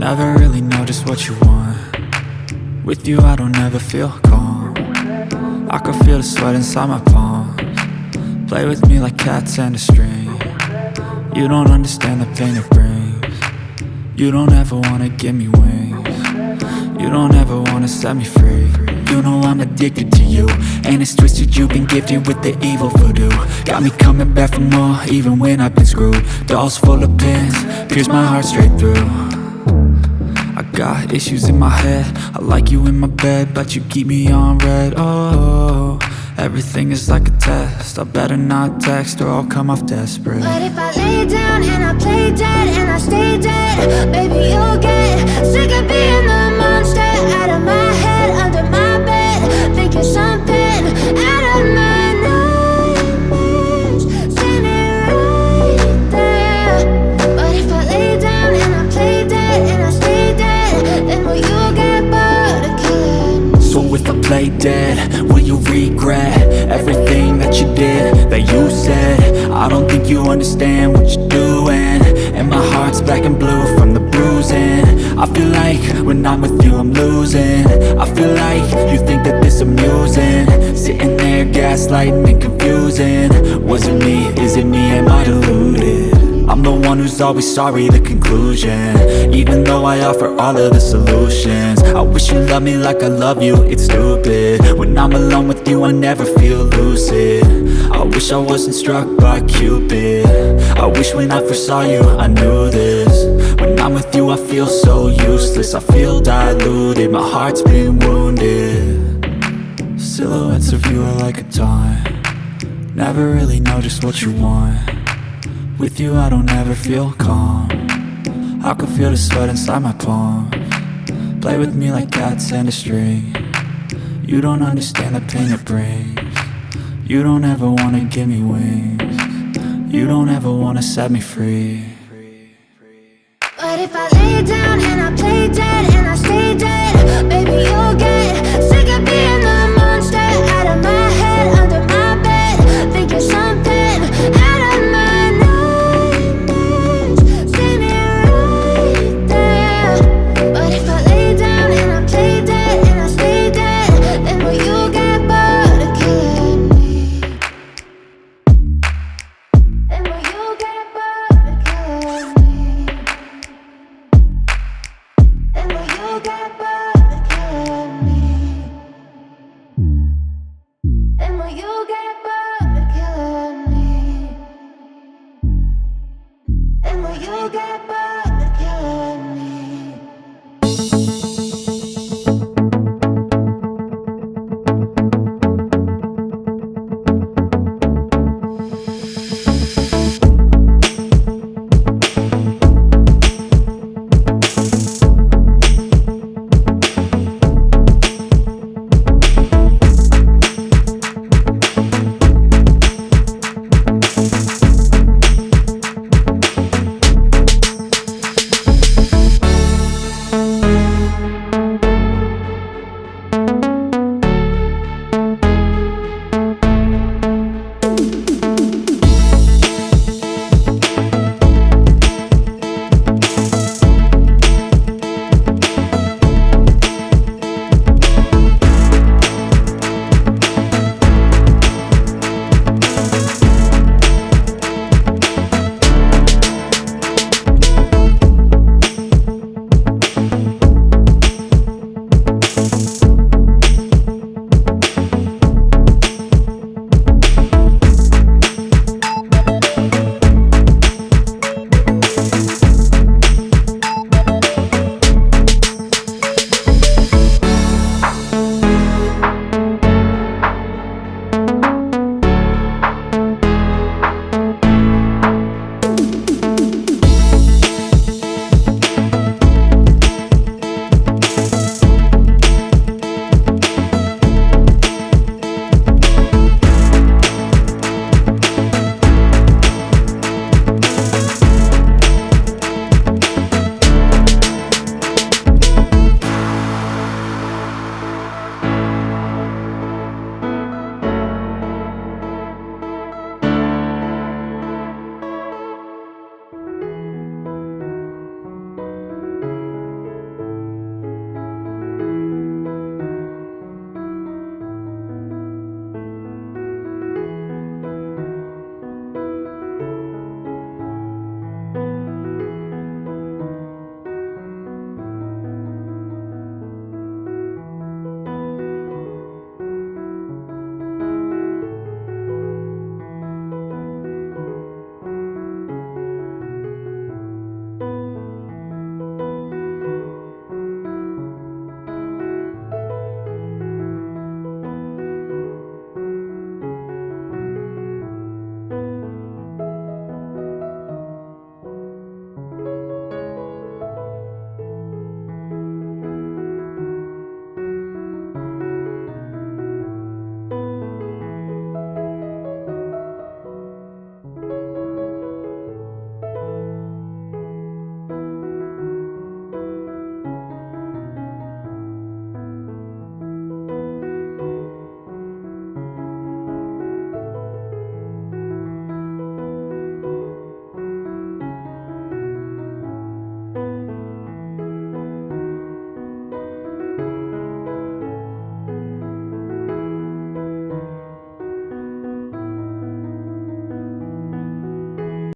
Never really know just what you want. With you I don't ever feel calm. I can feel the sweat inside my palms. Play with me like cats and a string. You don't understand the pain it brings. You don't ever wanna give me wings. You don't ever wanna set me free. You know I'm addicted to you, and it's twisted, you've been gifted with the evil voodoo. Got me coming back for more, even when I've been screwed. Dolls full of pins, pierce my heart straight through. I got issues in my head, I like you in my bed, but you keep me on red. Oh, everything is like a test, I better not text or I'll come off desperate. But if I lay down and I play dead and I stay dead, baby you'll get sick of being the monster out of my head, under my bed, thinking something out of my nightmares, standing right there. But if I lay down and I play dead and I stay dead, then will you get bored of killing? So if I play dead, will you regret everything that you did, that you said? I don't think you understand what you're doing, and my heart's black and blue from the bruising. I feel like when I'm with you I'm losing. I feel like you think that this amusing, sitting there gaslighting and confusing. Was it me? Is it me? Am I deluded? I'm the one who's always sorry, the conclusion, even though I offer all of the solutions. I wish you loved me like I love you, it's stupid. When I'm alone with you I never feel lucid. I wish I wasn't struck by Cupid. I wish when I first saw you I knew this. When I'm with you I feel so useless, I feel diluted, my heart's been wounded. Silhouettes of you are like a taunt. Never really know just what you want. With you I don't ever feel calm. I can feel the sweat inside my palms. Play with me like cats and a string. You don't understand the pain it brings. You don't ever wanna give me wings. You don't ever wanna set me free. But if I lay down and I play dead and I stay dead, baby you'll get